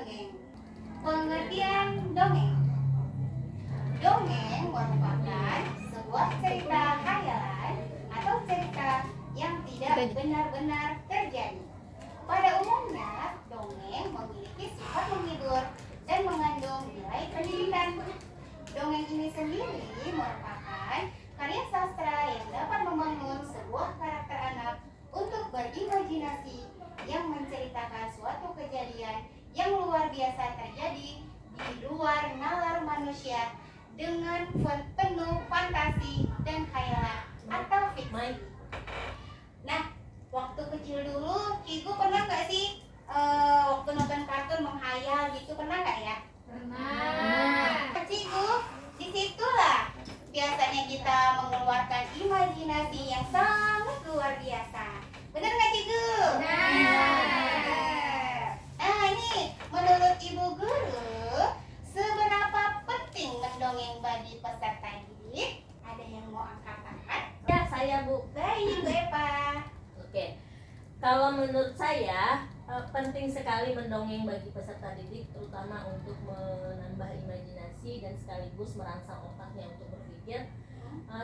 mendongeng. Pengertian dongeng. Dongeng merupakan sebuah cerita khayalan atau cerita yang tidak benar-benar terjadi. Pada umumnya, dongeng memiliki sifat menghibur dan mengandung nilai pendidikan. Dongeng ini sendiri merupakan karya sastra yang dapat membangun sebuah karakter anak untuk berimajinasi yang menceritakan suatu kejadian yang luar biasa terjadi di luar nalar manusia dengan penuh fantasi dan khayalan atau fiksi. Nah, waktu kecil dulu, Cigu pernah nggak sih waktu nonton kartun menghayal gitu, pernah nggak ya? Pernah. Cigu, disitulah biasanya kita mengeluarkan imajinasi yang sangat luar biasa. Benar nggak Cigu? Nah, ini menurut Ibu Guru, seberapa penting mendongeng bagi peserta didik? Ada yang mau angkat tangan? Ya, saya Bu. Baik, Bu Eva. Oke. Kalau menurut saya penting sekali mendongeng bagi peserta didik, terutama untuk menambah imajinasi dan sekaligus merangsang otaknya untuk berpikir.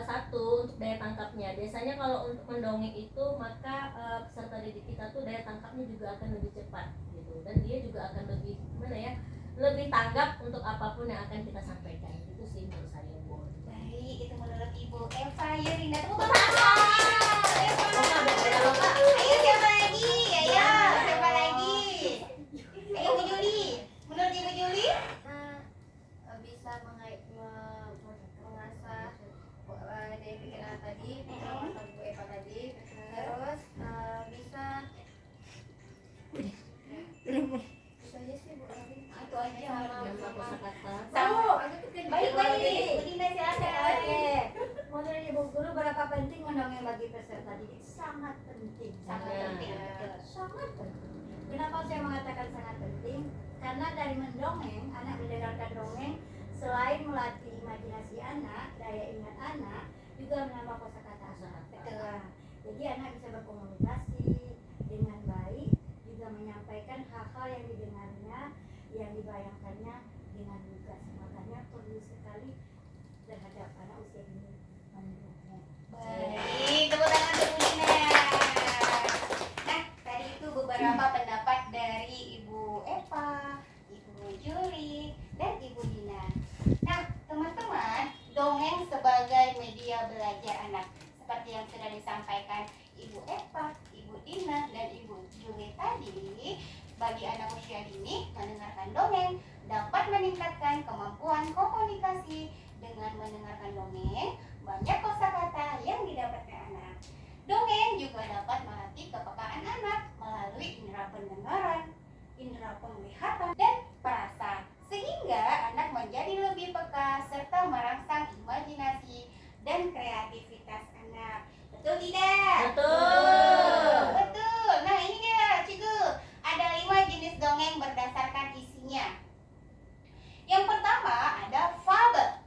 Satu, untuk daya tangkapnya. Biasanya kalau untuk mendongeng itu, maka peserta didik kita tuh daya tangkapnya juga akan lebih cepat gitu, dan dia juga akan lebih lebih tanggap untuk apapun yang akan kita sampaikan. Itu sih menurut saya, Bu. Baik, itu menurut Ibu Eva Yurina. Tepuk Loka, tangan. loka. Ayo siapa lagi? Ayo siapa lagi? Ayo Bu Juli. Menurut Ibu Juli? Bisa mengasah daya pikir anak tadi, kata Bu Eva tadi. Terus bisa itu aja sih Bu. Itu aja. Baik. Bu Dina silakan. Menurut Ibu Guru, berapa penting mendongeng bagi peserta didik? Sangat penting. Sangat penting. Sangat penting. Kenapa saya mengatakan sangat penting? Karena dari mendongeng, anak mendengarkan dongeng, selain melatih imajinasi anak, daya ingat anak, juga menambah kosakata. Betul. Jadi anak bisa berkomunikasi dengan baik, juga menyampaikan hal-hal yang didengarnya, yang dibayangkannya dengan lugas. Makanya perlu sekali terhadap anak usia ini mendongeng. Baik, tepuk tangan untuk Bu Dina. Nah, tadi itu beberapa pendapat dari Ibu Eva, Ibu Juli, dan Ibu Dina. Nah, teman-teman, dongeng sebagai media belajar anak, seperti yang sudah disampaikan Ibu Eva, Ibu Dina, dan Ibu Juli tadi, bagi anak usia dini, mendengarkan dongeng dapat meningkatkan kemampuan komunikasi. Dengan mendengarkan dongeng, banyak kosakata yang didapatkan anak. Dongeng juga dapat melatih kepekaan anak melalui indera pendengaran, indera penglihatan, dan perasa, sehingga anak menjadi lebih peka serta merangsang imajinasi dan kreativitas anak. Betul tidak? Betul. Betul. Nah, ini dia, Cigu. Ada 5 jenis dongeng berdasarkan isinya. Yang pertama ada fabel.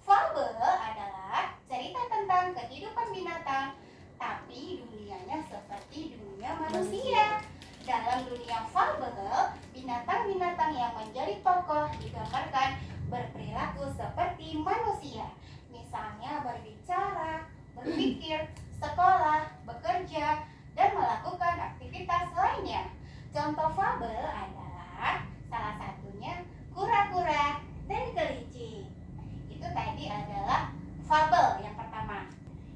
Fabel adalah cerita tentang kehidupan binatang, tapi dunianya seperti dunia manusia. Dalam dunia fabel, binatang-binatang yang menjadi tokoh digambarkan berperilaku seperti manusia. Misalnya berbicara, berpikir, sekolah, bekerja, dan melakukan aktivitas lainnya. Contoh fabel adalah salah satunya kura-kura dan kelinci. Itu tadi adalah fabel yang pertama.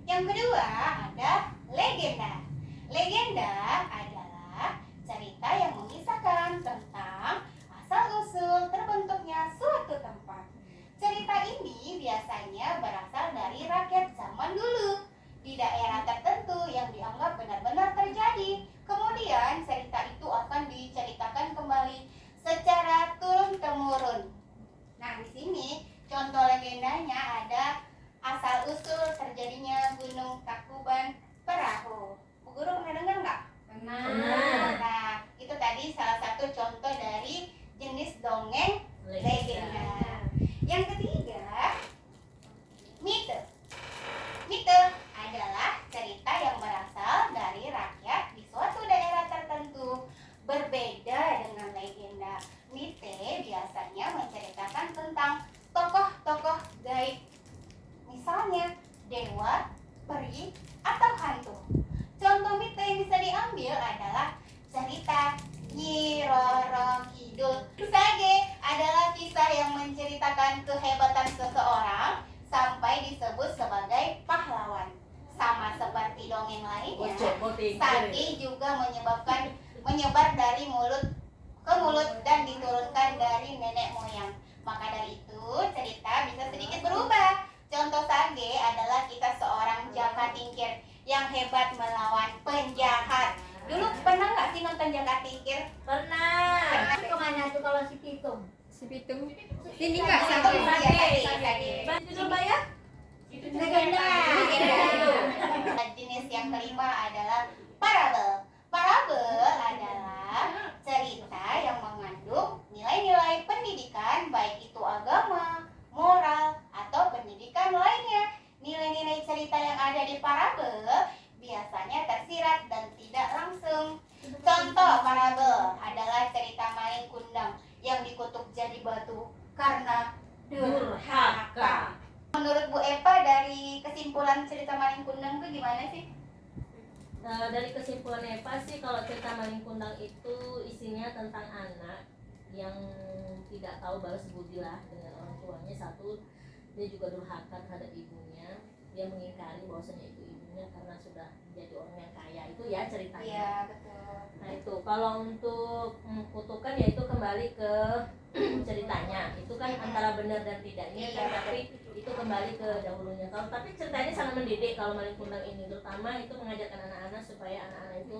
Yang kedua ada legenda. Legenda adalah cerita yang mengisahkan tentang asal-usul terbentuknya suatu tempat. Cerita ini biasanya berasal dari rakyat zaman dulu di daerah tertentu yang dianggap benar-benar terjadi. Kemudian cerita itu akan diceritakan kembali biasanya menceritakan tentang tokoh-tokoh gaib. Misalnya dewa, peri, atau hantu. Contoh mitos yang bisa diambil adalah cerita Nyi Roro Kidul. Sage adalah kisah yang menceritakan kehebatan seseorang sampai disebut sebagai pahlawan. Sama seperti dongeng lainnya, sage juga menyebar dari mulut ke mulut dan diturunkan dari nenek moyang. Maka dari itu cerita bisa sedikit berubah. Contoh sage adalah kisah seorang Jaka Tingkir yang hebat melawan penjahat. Dulu pernah nggak sih nonton Jaka Tingkir? Pernah. Itu kemana tuh kalau si Pitung? Si Pitung. Ini enggak Sage. sage. Judul Mbak ya? Legenda. Jenis yang kelima adalah parabel. Parabel adalah cerita yang mengandung nilai-nilai pendidikan, baik itu agama, moral, atau pendidikan lainnya. Nilai-nilai cerita yang ada di parabel biasanya tersirat dan tidak langsung. Contoh parabel adalah cerita maling kundang yang dikutuk jadi batu karena durhaka. Menurut Bu Eva, dari kesimpulan cerita maling kundang itu gimana sih? Dari kesimpulan Eva sih, kalau cerita maling kundang itu isinya tentang anak yang tidak tahu balas budi lah dengan orang tuanya. Satu, dia juga durhaka terhadap ibunya. Dia mengingkari bahwasanya itu ibunya karena sudah menjadi orang yang kaya. Itu ya ceritanya. Iya, betul. Nah itu kalau untuk kutukan ya itu kembali ke ceritanya. Itu kan antara benar dan tidaknya kan, Iya. tapi itu kembali ke dahulunya. Kalau tapi ceritanya sangat mendidik kalau maling kundang ini, terutama itu mengajarkan anak-anak supaya anak-anak itu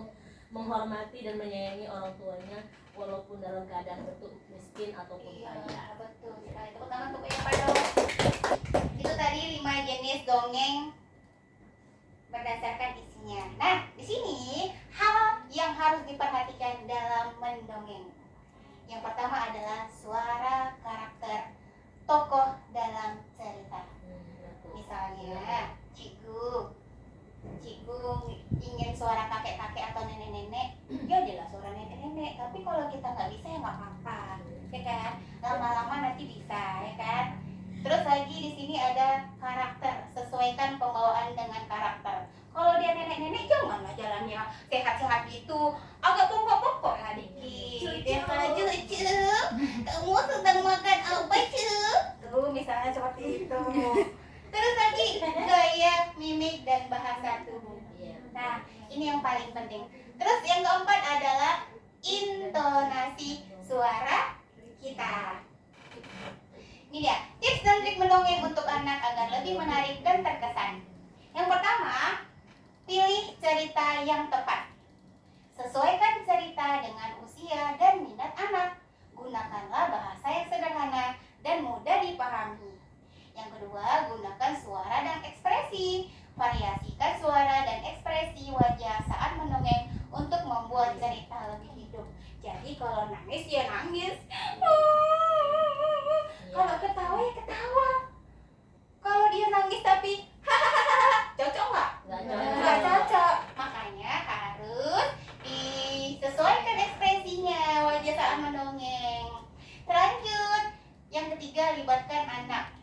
menghormati dan menyayangi orang tuanya walaupun dalam keadaan bentuk miskin ataupun kaya. Iya, betul sekali. Tepuk tangan untuk Bu Eva dong. Itu tadi 5 jenis dongeng berdasarkan isinya. Nah, di sini hal yang harus diperhatikan dalam mendongeng. Yang pertama adalah suara karakter tokoh dalam cerita. Betul. Misalnya, Cigu ingin suara kakek-kakek atau nenek-nenek, ya jelas suara nenek-nenek. Tapi kalau kita nggak bisa ya nggak apa-apa, ya kan? Lama-lama nanti bisa, ya kan? Terus lagi di sini ada karakter, sesuaikan pembawaan dengan karakter. Kalau dia nenek-nenek janganlah jalannya sehat-sehat gitu, agak bongkok-bongkok lah dikit. Ya kan, cucu, kamu sedang makan apa cu? Tuh misalnya seperti itu. Terus lagi gaya, mimik, dan bahasa tubuh. Iya. Nah, ini yang paling penting. Terus yang keempat adalah intonasi suara kita. Ini dia, tips dan trik mendongeng untuk anak agar lebih menarik dan terkesan. Yang pertama, pilih cerita yang tepat. Sesuaikan cerita dengan usia dan minat anak. Gunakanlah bahasa yang sederhana dan mudah dipahami. Yang kedua, gunakan suara dan ekspresi. Variasikan suara dan ekspresi wajah saat mendongeng untuk membuat cerita lebih hidup. Jadi kalau nangis ya nangis. Kalau ketawa ya ketawa. Kalau dia nangis tapi cocok nggak? Nggak Nggak cocok. Makanya harus disesuaikan ekspresinya wajah saat mendongeng. Lanjut, yang ketiga, libatkan anak.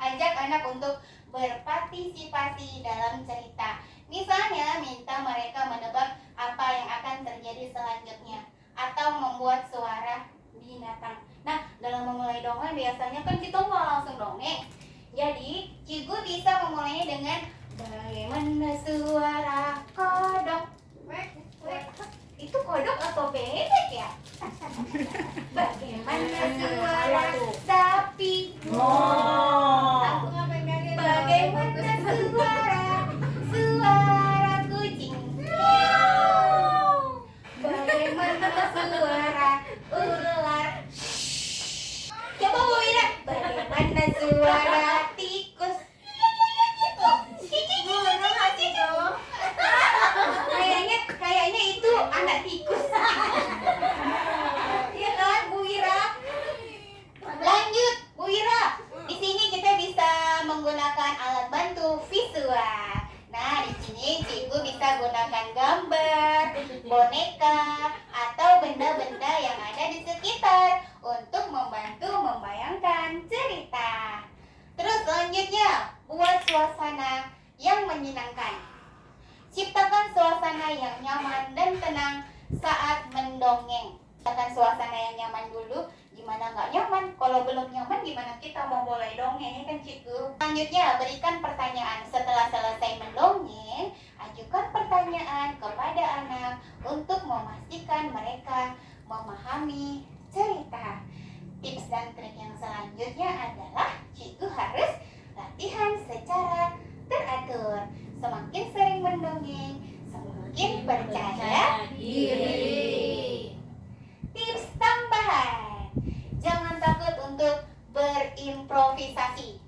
Ajak anak untuk berpartisipasi dalam cerita. Misalnya, minta mereka menebak apa yang akan terjadi selanjutnya atau membuat suara binatang. Nah, dalam memulai dongeng biasanya kan kita nggak langsung dongeng. Jadi, Cigu bisa memulainya dengan bagaimana suara kodok. Itu kodok atau bebek ya? Bagaimana suara sapi? Aku ngapain kaget? Bagaimana suara kucing? Bagaimana suara ular? Coba Bu Ira, bagaimana suara tikus? Burung hati dong. Kayaknya itu anak tikus. Iya kan Bu untuk membantu membayangkan cerita. Terus selanjutnya, buat suasana yang menyenangkan. Ciptakan suasana yang nyaman dan tenang saat mendongeng. Ciptakan suasana yang nyaman dulu. Gimana nggak nyaman? Kalau belum nyaman gimana kita mau mulai dongeng, ya kan Ciku? Selanjutnya, berikan pertanyaan. Setelah selesai mendongeng, ajukan pertanyaan kepada anak untuk memastikan mereka memahami cerita. Tips dan trik yang selanjutnya adalah Ciku harus latihan secara teratur. Semakin sering mendongeng, semakin percaya diri. Tips tambahan, jangan takut untuk berimprovisasi.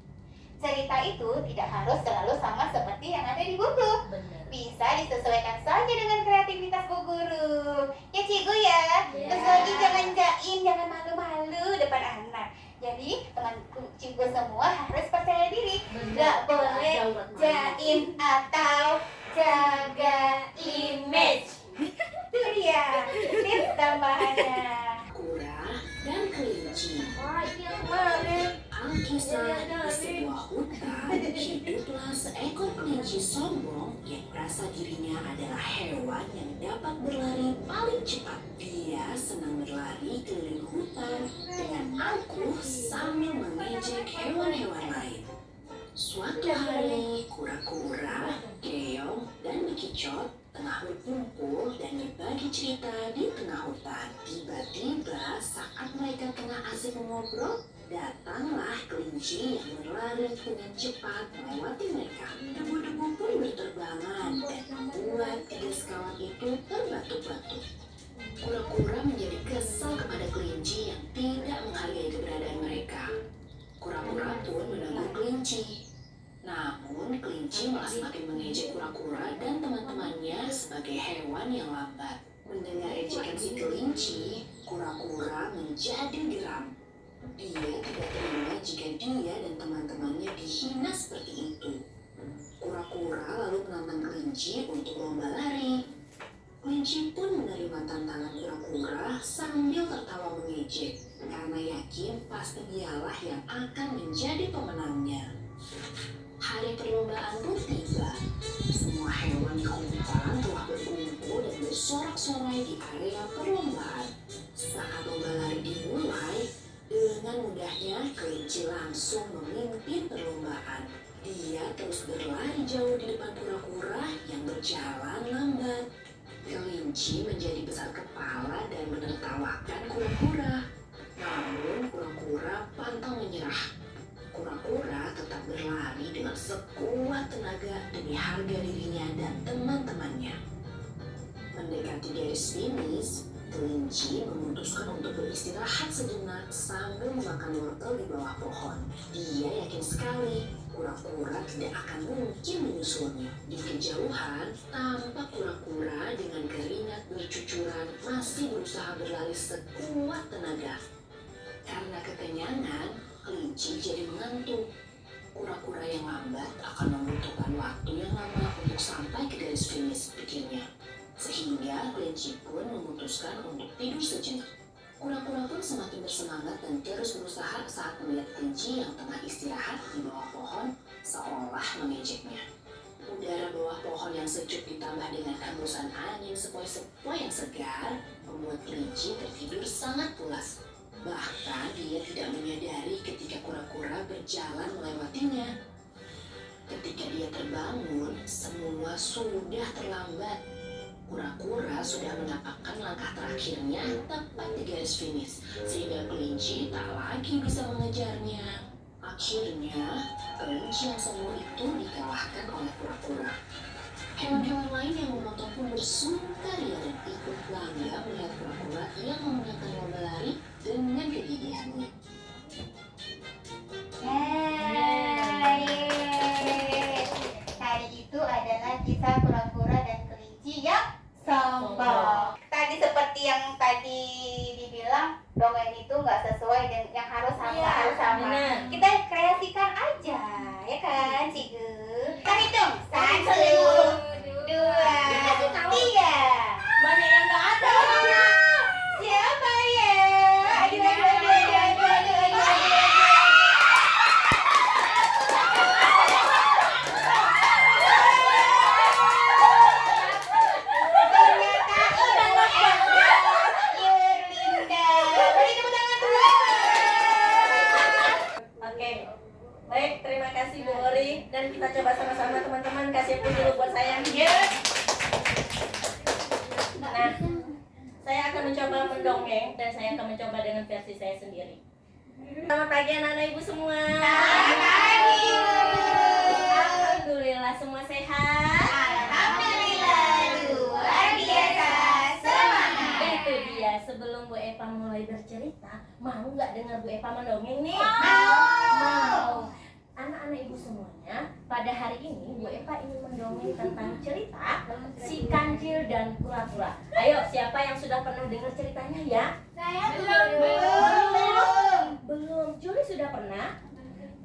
Cerita itu tidak harus selalu sama seperti yang ada di buku. Benar. Bisa disesuaikan saja dengan kreativitas Bu Guru. Ya Cikgu ya. Ya. Terus lagi jangan jaim, jangan malu-malu depan anak. Jadi teman Cikgu semua harus percaya diri. Gak boleh jaim atau jaga image. Itu dia tips tambahannya. Kura dan kelinci. Wah, iya kemarin. Alkisah, di sebuah hutan hiduplah seekor kelinci sombong yang merasa dirinya adalah hewan yang dapat berlari paling cepat. Dia senang berlari keliling hutan dengan angkuh sambil mengejek hewan-hewan lain. Suatu hari, kura-kura, keong, dan bekicot tengah berkumpul dan berbagi cerita di tengah hutan. Tiba-tiba saat mereka tengah asik mengobrol, datanglah kelinci yang berlari dengan cepat melewati mereka. Debu-debu pun berterbangan dan membuat tiga sekawan itu terbatuk-batuk. Kura-kura menjadi kesal kepada kelinci yang tidak menghargai keberadaan mereka. Kura-kura pun menegur kelinci. Namun kelinci malah semakin mengejek kura-kura dan teman-temannya sebagai hewan yang lambat. Mendengar ejekan si kelinci, kura-kura menjadi geram. Dia tidak terima jika dia dan teman-temannya dihina seperti itu. Kura-kura lalu menantang kelinci untuk lomba lari. Kelinci pun menerima tantangan kura-kura sambil tertawa mengejek karena yakin pasti dialah yang akan menjadi pemenangnya. Hari perlombaan pun tiba. Semua hewan di hutan telah berkumpul dan bersorak-sorai di area perlombaan. Saat lomba lari dimulai, dengan mudahnya kelinci langsung memimpin perlombaan. Dia terus berlari jauh di depan kura-kura yang berjalan lambat. Kelinci menjadi besar kepala dan menertawakan kura-kura. Namun kura-kura pantang menyerah. Kura-kura tetap berlari dengan sekuat tenaga demi harga dirinya dan teman-temannya. Mendekati garis finish, kelinci memutuskan untuk beristirahat sejenak sambil memakan wortel di bawah pohon. Dia yakin sekali kura-kura tidak akan mungkin menyusulnya. Di kejauhan, tampak kura-kura dengan keringat bercucuran masih berusaha berlari sekuat tenaga. Karena kekenyangan, kelinci jadi mengantuk. Kura-kura yang lambat akan membutuhkan waktu yang lama untuk sampai ke garis finish, pikirnya. Sehingga kelinci pun memutuskan untuk tidur sejenak. Kura-kura pun semakin bersemangat dan terus berusaha saat melihat kelinci yang tengah istirahat di bawah pohon seolah mengejeknya. Udara bawah pohon yang sejuk ditambah dengan hembusan angin sepoi-sepoi yang segar membuat kelinci tertidur sangat pulas. Bahkan dia tidak menyadari ketika kura-kura berjalan melewatinya. Ketika dia terbangun, semua sudah terlambat. Kura-kura sudah menapakkan langkah terakhirnya tepat di garis finish, sehingga kelinci tak lagi bisa mengejarnya. Akhirnya, kelinci yang sombong itu dikalahkan oleh kura-kura. Hewan-hewan lain yang menonton pun bersukaria dan ikut bangga melihat kura-kura yang memenangkan lomba lari dengan kegigihannya. Tadi itu adalah kisah kura-kura dan kelinci yang sombong. Tadi seperti yang tadi dibilang, dongeng itu nggak sesuai dengan yang harus sama, Iya, harus sama. benar. Kita kreasikan aja, ya kan, Cigu? Kita hitung, 1, 2, 3. Banyak yang nggak ada. Siapa ya? Ayo, ayo, ayo. dan kita coba sama-sama teman-teman. Kasih puji dulu buat saya. Yes. Nah, saya akan mencoba mendongeng dan saya akan mencoba dengan versi saya sendiri. Selamat pagi anak-anak ibu semua. Selamat pagi, Alhamdulillah semua sehat. Alhamdulillah, luar biasa, semangat. Itu dia, sebelum Bu Epa mulai bercerita, mau nggak dengar Bu Epa mendongeng nih? Mau. Anak-anak ibu semuanya, pada hari ini Bu Epa ingin mendongeng tentang cerita si kancil dan kura-kura. Ayo, siapa yang sudah pernah dengar ceritanya ya? Saya Belum. Juli sudah pernah?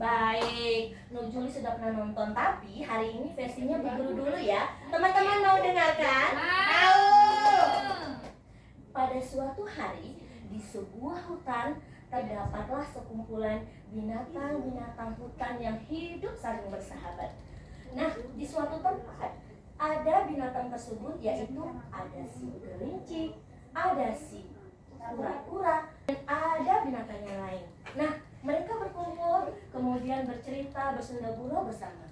Baik, Juli sudah pernah nonton, tapi hari ini versinya Bu Guru dulu ya. Teman-teman mau dengarkan? Mau. Pada suatu hari, di sebuah hutan terdapatlah sekumpulan binatang-binatang hutan yang hidup saling bersahabat. Nah, di suatu tempat ada binatang tersebut, yaitu ada si kelinci, ada si kura-kura, dan ada binatang yang lain. Nah, mereka berkumpul, kemudian bercerita, bersenda gurau bersama.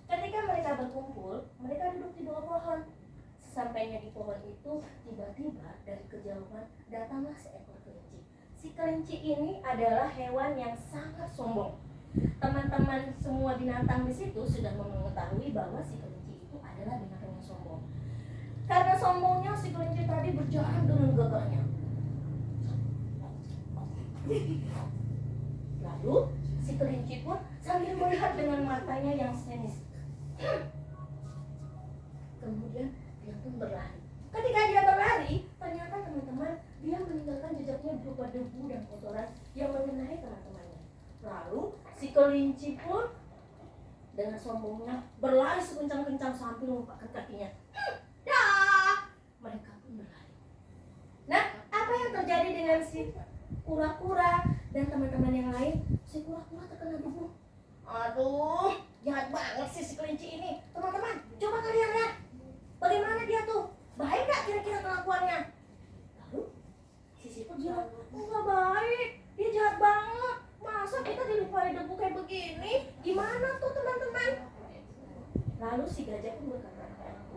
Ketika mereka berkumpul, mereka duduk di bawah pohon. Sesampainya di pohon itu, tiba-tiba dari kejauhan datanglah seekor kelinci. Si kelinci ini adalah hewan yang sangat sombong. Teman-teman semua binatang di situ sudah mengetahui bahwa si kelinci itu adalah binatang yang sombong. Karena sombongnya, si kelinci tadi berjalan dengan gagahnya. Lalu si kelinci pun sambil melihat dengan matanya yang sinis. Kemudian dia pun berlari. Ketika dia berlari, ternyata teman-teman, dia meninggalkan jejaknya berupa debu dan kotoran yang mengenai teman-temannya. Lalu si kelinci pun dengan sombongnya berlari sekencang-kencang sambil melupakan kakinya. Dah, mereka pun berlari. Nah, apa yang terjadi dengan si kura-kura dan teman-teman yang lain? Si kura-kura terkena debu. Aduh, jahat banget sih si kelinci ini. Teman-teman, coba kalian lihat. Bagaimana dia tuh? Baik gak kira-kira kelakuannya? Lalu si siput bilang, enggak baik, dia jahat banget. Masa kita dilempari debu kayak begini? Gimana tuh teman-teman? Lalu si gajah pun berkata,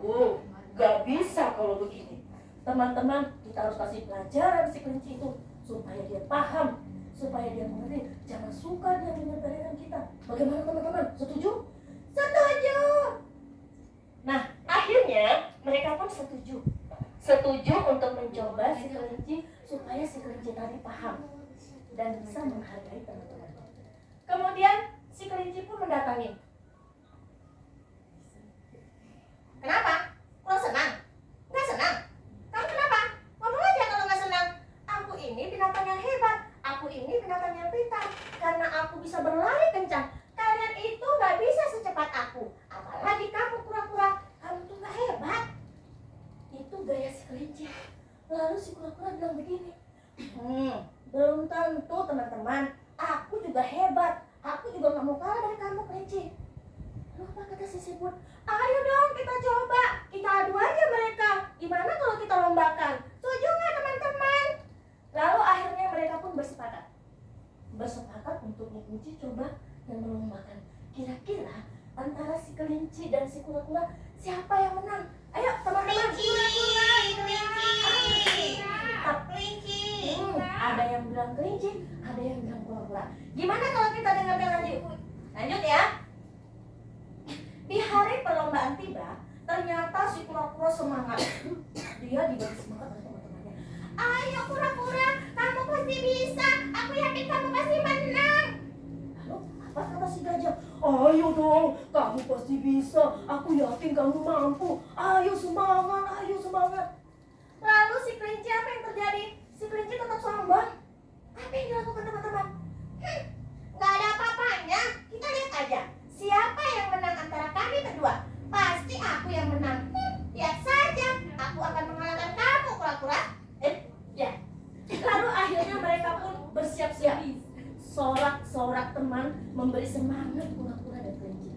oh, gak bisa kalau begini. Teman-teman, kita harus kasih pelajaran si kelinci itu supaya dia paham, supaya dia mengerti. Jangan suka dia menyebarkan kita. Bagaimana teman-teman? Setuju? Setuju! Nah, akhirnya mereka pun setuju untuk mencoba si kelinci supaya si kelinci tadi paham dan bisa menghargai teman-teman. Kemudian si kelinci pun mendatangi. Kenapa? Kurang senang? Nggak senang? Kamu kenapa? Ngomong aja kalau nggak senang. Aku ini binatang yang hebat. Aku ini binatang yang pintar. Karena aku bisa berlari kencang. Kalian itu nggak bisa secepat aku. Apalagi kamu kura-kura. Kamu tuh nggak hebat. Itu gaya si kelinci. Lalu si kura-kura bilang begini. Belum tentu teman-teman. Aku juga hebat. Aku juga nggak mau kalah dari kamu kelinci. Lalu apa kata si siput? Ayo dong kita coba. Kita adu aja mereka. Gimana kalau kita lombakan? Setuju nggak teman-teman? Lalu akhirnya mereka pun bersepakat untuk menguji coba dan melombakan. Kira-kira antara si kelinci dan si kura-kura siapa yang menang? Ayo teman-teman. Kelinci. Ada yang bilang kelinci, ada yang bilang kura-kura. Gimana kalau kita dengarkan lanjut? Lanjut ya. Di hari perlombaan tiba, ternyata si kura-kura semangat. Dia diberi semangat oleh teman-temannya. Ayo kura-kura, kamu pasti bisa. Aku yakin kamu pasti menang. Lalu apa kata si gajah? Ayo dong, kamu pasti bisa. Aku yakin kamu mampu. Ayo semangat, ayo semangat. Lalu si kelinci apa yang terjadi? Si kelinci tetap sombong. Apa yang dilakukan teman-teman? Gak ada apa-apanya. Kita lihat aja. Siapa yang menang antara kami berdua? Pasti aku yang menang. Lihat saja, aku akan mengalahkan kamu, kura-kura. Ya. Lalu akhirnya mereka pun bersiap-siap. Sorak-sorak teman memberi semangat kura-kura dan kelinci.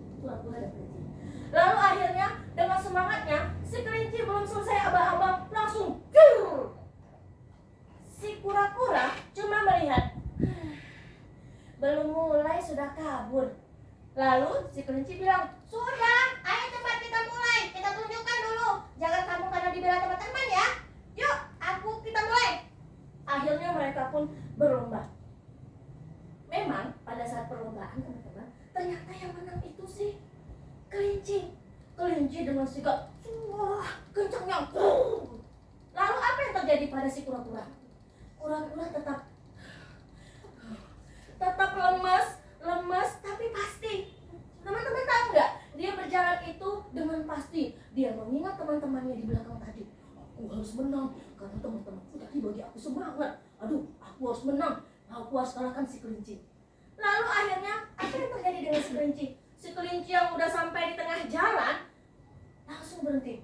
Lalu akhirnya dengan semangatnya, si kelinci belum selesai abang-abang langsung jur. Si kura-kura cuma melihat. Belum mulai sudah kabur. Lalu si kelinci bilang, sudah, ayo cepat kita mulai, kita tunjukkan dulu. Jangan kamu karena dibela teman-teman ya. Yuk, kita mulai. Akhirnya mereka pun berlomba. Memang pada saat perlombaan teman-teman, ternyata yang menang itu si kelinci. Kelinci dengan sigap, wah, kencangnya. Lalu apa yang terjadi pada si kura-kura? Kura-kura tetap lemas, tapi pasti. Teman-teman tahu nggak? Dia berjalan itu dengan pasti. Dia mengingat teman-temannya di belakang tadi. Aku harus menang karena teman-temanku tadi bagi aku semangat. Aduh, aku harus menang. Aku harus kalahkan si kelinci. Lalu akhirnya apa yang terjadi dengan si kelinci? Si kelinci yang udah sampai di tengah jalan langsung berhenti.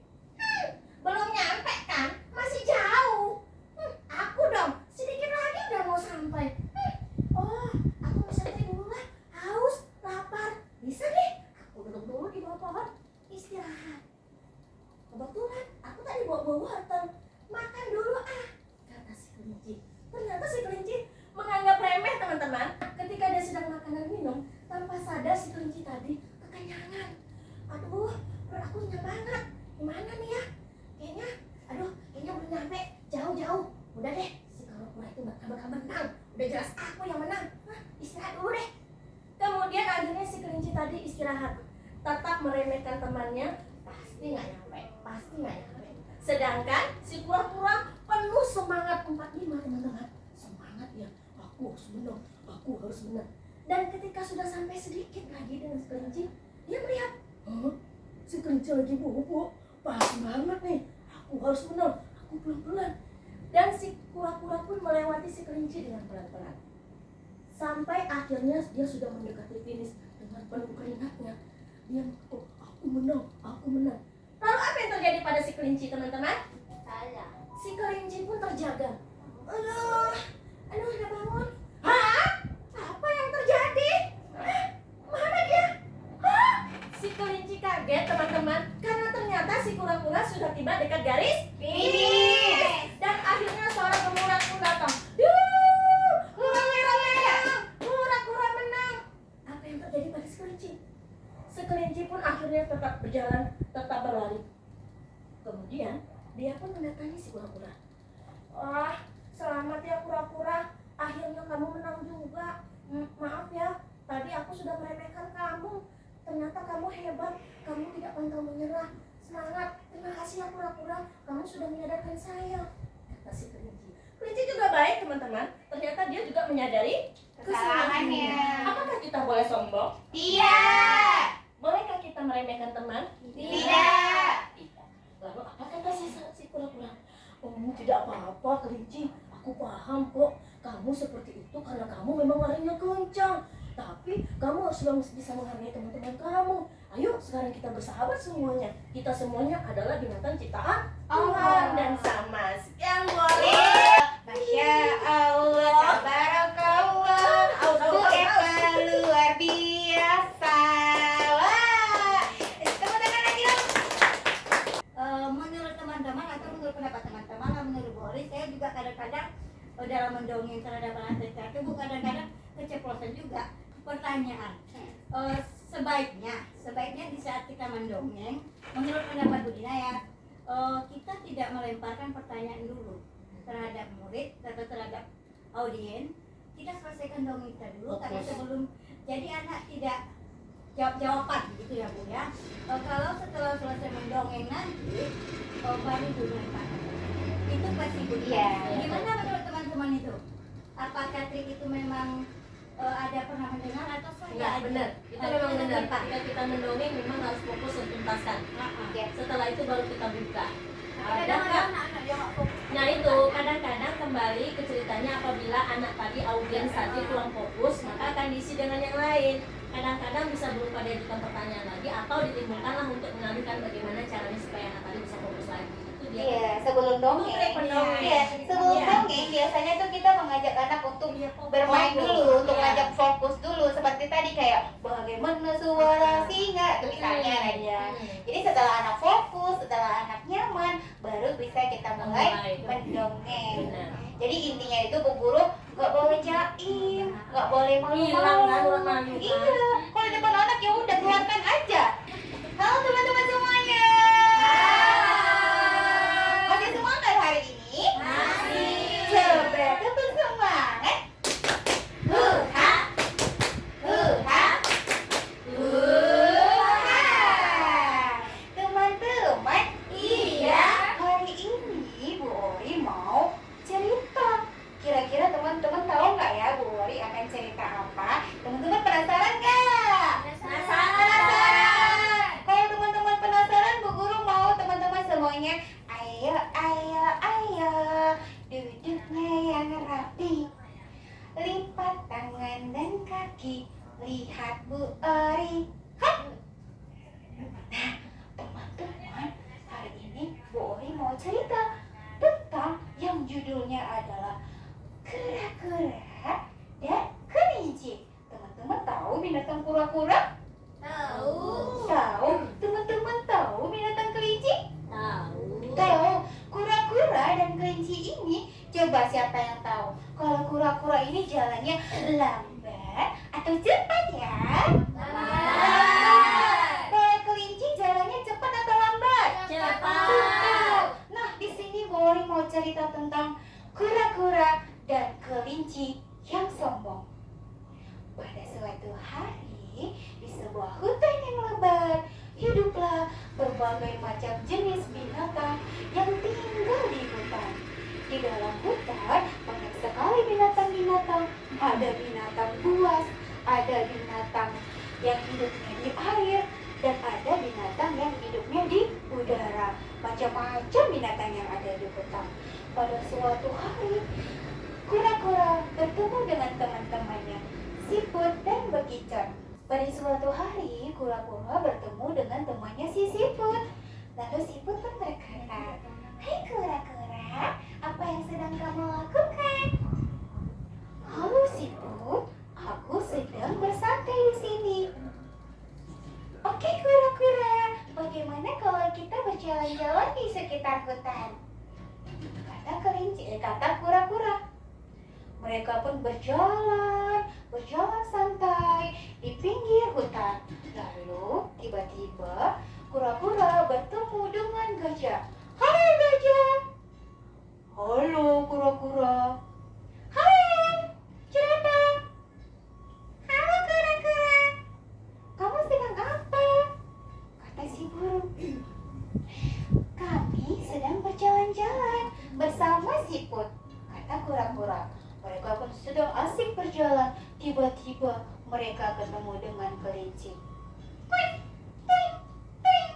Belum nyampe kan? Masih jauh. Aku dong, sedikit lagi udah mau sampai. Oh, aku mau santai dulu lah. Haus, lapar. Bisa deh, aku duduk dulu di bawah pohon, istirahat. Kebetulan aku tadi bawa wortel. Makan dulu kata si kelinci. Ternyata si kelinci menganggap remeh teman-teman. Ketika dia sedang makan dan minum, tanpa sadar si kelinci tadi kekenyangan. Aduh, perut aku kenyang banget. Gimana nih ya? Kayaknya belum nyampe. Jauh-jauh. Udah deh, si kura-kura itu bakal menang. Udah jelas aku yang menang. Istirahat dulu deh. Kemudian akhirnya si kelinci tadi istirahat. Tetap meremehkan temannya. Pasti nggak nyampe. Sedangkan si kura-kura penuh semangat 45 teman-teman. Semangat ya. Aku harus menang. Dan ketika sudah sampai sedikit lagi dengan si kelinci, dia melihat, si kelinci lagi bobo. Pas banget nih. Aku harus menang. Aku pelan-pelan. Dan si kura-kura pun melewati si kelinci dengan pelan-pelan. Sampai akhirnya dia sudah mendekati finish dengan penuh keringatnya. Dia mengaku, aku menang. Lalu apa yang terjadi pada si kelinci teman-teman? Salah. Si kelinci pun terjaga. Aduh, udah bangun. Hah? Apa yang terjadi? Mana dia? Hah? Si kelinci kaget teman-teman, karena ternyata si kura-kura sudah tiba dekat garis Finish. dan akhirnya suara gemuruh pun datang. Kura-kura menang. Apa yang terjadi pada si kelinci? Si kelinci pun akhirnya tetap berjalan, tetap berlari. Kemudian dia pun mendatangi si kura-kura. Wah, selamat ya kura-kura. Akhirnya kamu menang juga. Maaf ya, tadi aku sudah meremehkan kamu. Ternyata kamu hebat, kamu tidak pantang menyerah. Semangat, terima kasih ya kura-kura. Kamu sudah menyadarkan saya, kata si kelinci. Kelinci juga baik teman-teman. Ternyata dia juga menyadari Kesalahannya. Apakah kita boleh sombong? Tidak. Bolehkah kita meremehkan teman? Tidak. Lalu apa kata si kura-kura? Tidak apa-apa kelinci, aku paham kok. Kamu seperti itu karena kamu memang larinya kencang. Tapi kamu harus bisa menghargai teman-teman kamu. Ayo sekarang kita bersahabat semuanya. Kita semuanya adalah binatang ciptaan Tuhan dan sama. Sekian boleh. Masya Allah, tabarakallah. Bu Eva luar biasa. Wah, tepuk tangan lagi dong. Menurut teman-teman atau menurut pendapat teman-teman, menurut Boris, saya juga kadang-kadang dalam mendongeng terhadap anak itu kadang-kadang keceplosan juga. Pertanyaan, sebaiknya di saat kita mendongeng, menurut pendapat Bu Dina ya, kita tidak melemparkan pertanyaan dulu terhadap murid atau terhadap audien. Kita selesaikan dongeng kita dulu, karena sebelum jadi anak tidak jawab-jawaban gitu ya Bu ya. Kalau setelah selesai mendongeng nanti, baru dulu melemparkan. Itu pasti Bu Dina. Iya. Gimana menurut teman-teman itu? Apakah trik itu memang ada pernah mendengar atau saya Ya aja? benar, itu memang benar. Ketika kita mendongeng memang harus fokus dan tuntaskan. Setelah itu baru kita buka. Kadang-kadang anak-anak dia nggak fokus. Nah itu kadang-kadang kembali ke ceritanya, apabila anak tadi audiens tadi kurang fokus, maka akan diisi dengan yang lain. Kadang-kadang bisa berupa diajukan pertanyaan lagi atau ditimbulkanlah untuk mengalihkan bagaimana caranya supaya anak tadi bisa fokus lagi. Itu dia. Iya, sebelum dongeng. Trik pendongeng. Iya, sebelum Iya. dongeng biasanya tuh kita mengajak anak untuk bermain dulu, untuk Iya. ngajak fokus dulu. Seperti tadi kayak bagaimana suara singa tuh misalnya aja. Jadi setelah anak fokus, setelah anak nyaman, baru bisa kita mulai mendongeng. Benar. Jadi intinya itu Bu Guru nggak boleh jaim, nggak boleh Hilang kan malu-malu. malu kan? Iya, kalau depan anak ya lagi. Lihat Bu Eri. Hap. Nah, teman-teman, hari ini Bu Eri mau cerita tentang yang judulnya adalah kura-kura dan kelinci. Teman-teman tahu binatang kura-kura? Tahu. Tahu. Teman-teman tahu binatang kelinci? Tahu. Tahu. Kura-kura dan kelinci ini, coba siapa yang tahu? Kalau kura-kura ini jalannya lambat atau cepat ya? Lambat. Kalau kelinci jalannya cepat atau lambat? Cepat. Nah, di sini Bori mau cerita tentang kura-kura dan kelinci yang sombong. Pada suatu hari, di sebuah hutan yang lebat, hiduplah berbagai macam jenis binatang yang tinggal di hutan. Di dalam hutan, banyak sekali binatang-binatang. Ada binatang buas, ada binatang yang hidupnya di air, dan ada binatang yang hidupnya di udara. Macam-macam binatang yang ada di hutan. Pada suatu hari, kura-kura bertemu dengan teman-temannya, Siput dan Bekicot. Pada suatu hari, kura-kura bertemu dengan temannya si Siput. Lalu Siput pun berkata, "Hai kura-kura, apa yang sedang kamu lakukan?" "Halo Siput, aku sedang bersantai di sini." "Oke kura-kura, bagaimana kalau kita berjalan-jalan di sekitar hutan?" kata kura-kura. Mereka pun berjalan santai di pinggir hutan. Lalu tiba-tiba kura-kura bertemu dengan gajah. "Hai gajah." "Halo kura-kura." "Hai jerapah." "Halo kura-kura. Kamu sedang apa?" kata si burung. "Kami sedang berjalan-jalan bersama Siput," kata kura-kura. Mereka pun sedang asik berjalan. Tiba-tiba mereka ketemu dengan kelinci. "Tuing, tuing, tuing,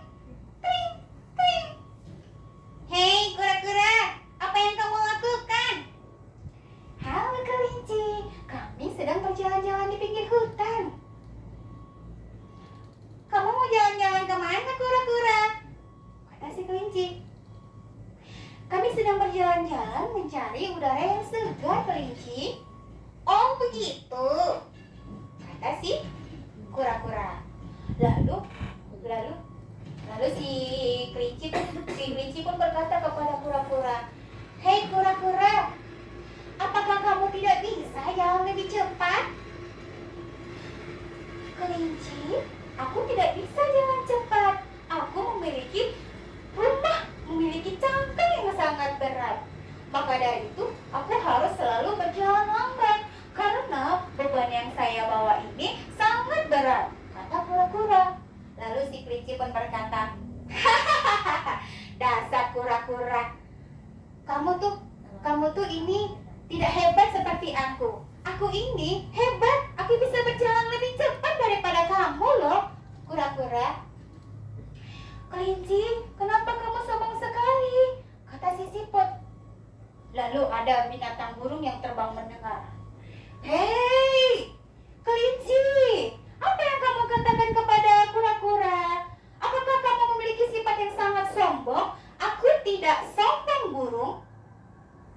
tuing, tuing." "Hei kura-kura, apa yang kamu lakukan?" "Halo kelinci, kami sedang berjalan-jalan di pinggir hutan." "Kamu mau jalan-jalan kemana kura-kura?" kata si kelinci. "Kami sedang berjalan-jalan mencari udara yang segar kelinci." "Oh begitu," kata si kura-kura. Lalu si kelinci pun berkata kepada kura-kura, "Hei kura-kura, apakah kamu tidak bisa jalan lebih cepat?" "Kelinci, aku tidak bisa jalan cepat. Aku memiliki cangkang yang sangat berat. Maka dari itu, aku harus selalu berjalan lambat karena beban yang saya bawa ini sangat berat," kata kura-kura. Lalu si kelinci pun berkata, "Hahaha, dasar kura-kura. Kamu tuh ini tidak hebat seperti aku. Aku ini hebat. Aku bisa berjalan lebih cepat daripada kamu loh, kura-kura." "Kelinci, kenapa kamu sombong sekali?" kata si Siput. Lalu ada binatang burung yang terbang mendengar. "Hei, kelinci, apa yang kamu katakan kepada kura-kura? Apakah kamu memiliki sifat yang sangat sombong?" "Aku tidak sombong burung.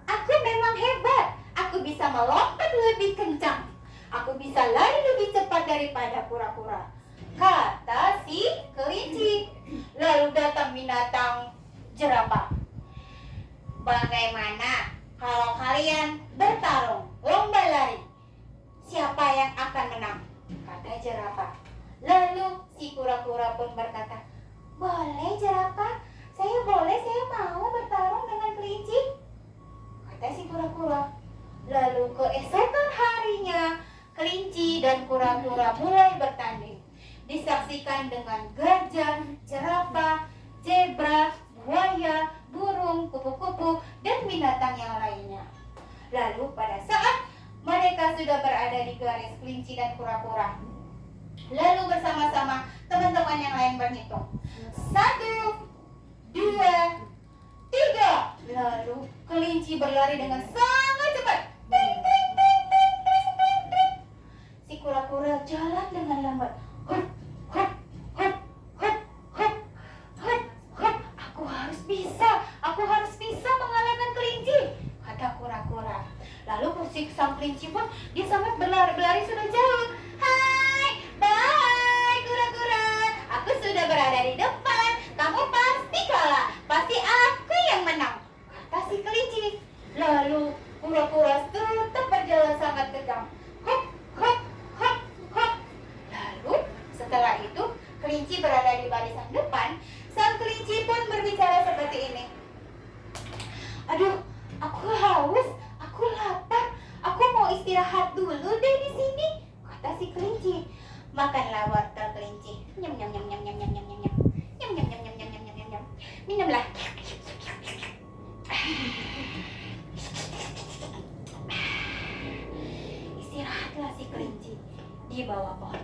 Aku memang hebat. Aku bisa melompat lebih kencang. Aku bisa lari lebih cepat daripada kura-kura," kata si kelinci. Lalu datang binatang jerapah. "Bagaimana kalau kalian bertarung lomba lari? Siapa yang akan menang?" kata jerapah. Lalu si kura-kura pun berkata, "Boleh jerapah, saya mau bertarung dengan kelinci," kata si kura-kura. Lalu keesokan harinya, kelinci dan kura-kura mulai bertanding. Disaksikan dengan gajah, jerapah, zebra, buaya, burung, kupu-kupu, dan binatang yang lainnya. Lalu pada saat mereka sudah berada di garis kelinci dan kura-kura, lalu bersama-sama teman-teman yang lain berhitung. 1, 2, 3. Lalu kelinci berlari dengan sangat cepat. Ting, ting, ting, ting, ting, ting, ting. Si kura-kura kelinci pun dia sangat berlari sudah jauh. Hai, bye kura-kura. Aku sudah berada di depan. Kamu pasti kalah. Pasti aku yang menang, kata si kelinci. Lalu kura-kura tetap berjalan sangat kencang. Hop, hop, hop, hop. Lalu setelah itu kelinci berada di barisan depan. Sang kelinci pun berbicara seperti ini. Aduh, aku haus, aku lapar, aku mau istirahat dulu deh di sini, kata si kelinci. Makanlah wortel kelinci. Nyam nyam nyam nyam nyam nyam nyam nyam nyam. Nyam nyam nyam nyam nyam nyam nyam nyam. Minumlah. Istirahatlah si kelinci di bawah pohon.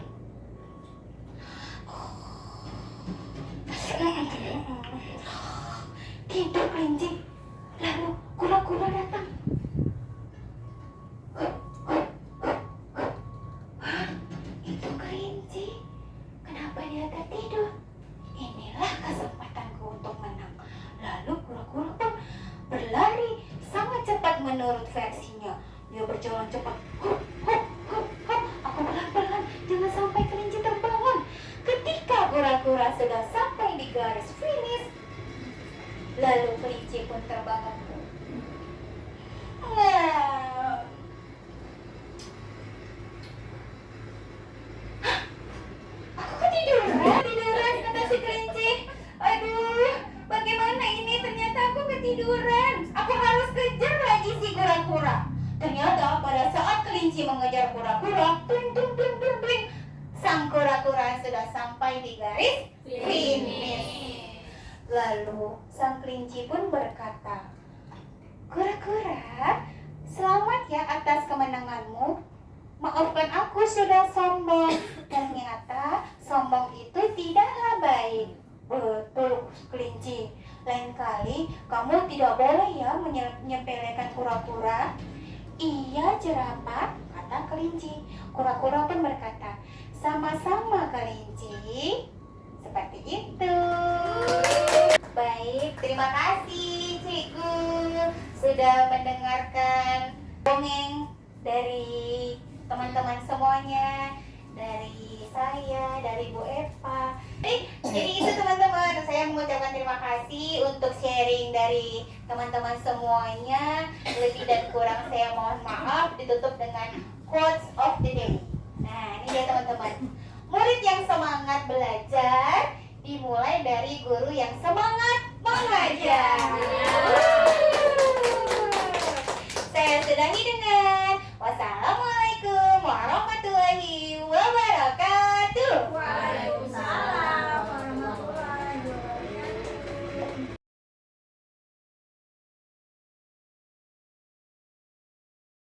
Tidur kelinci. Lalu kura-kura datang. Hah? Itu kelinci. Kenapa dia tertidur? Inilah kesempatanku untuk menang. Lalu kura-kura pun berlari sangat cepat menurut versinya. Dia berjalan cepat. Hup, hup, hup, hup. Aku pelan-pelan, jangan sampai kelinci terbangun. Ketika kura-kura sudah sampai di garis finish, lalu kelinci pun terbangun. Nah, aku ketiduran, kata si kelinci. Aduh, bagaimana ini? Ternyata aku ketiduran. Aku harus kejar lagi si kura-kura. Ternyata pada saat kelinci mengejar kura-kura, bling bling bling bling bling, sang kura-kura sudah sampai di garis finish. Lalu sang kelinci pun berkata, kura-kura, selamat ya atas kemenanganmu. Maafkan aku sudah sombong. Ternyata sombong itu tidaklah baik. Betul kelinci. Lain kali kamu tidak boleh ya menyepelekan kura-kura. Iya jerapah, kata kelinci. Kura-kura pun berkata, sama-sama kelinci. Seperti itu. Baik, terima kasih Cikgu sudah mendengarkan dongeng dari teman-teman semuanya, dari saya, dari Bu Eva. Jadi itu teman-teman, saya mengucapkan terima kasih untuk sharing dari teman-teman semuanya. Lebih dan kurang saya mohon maaf. Ditutup dengan quotes of the day. Nah, ini dia teman-teman. Murid yang semangat belajar dimulai dari guru yang semangat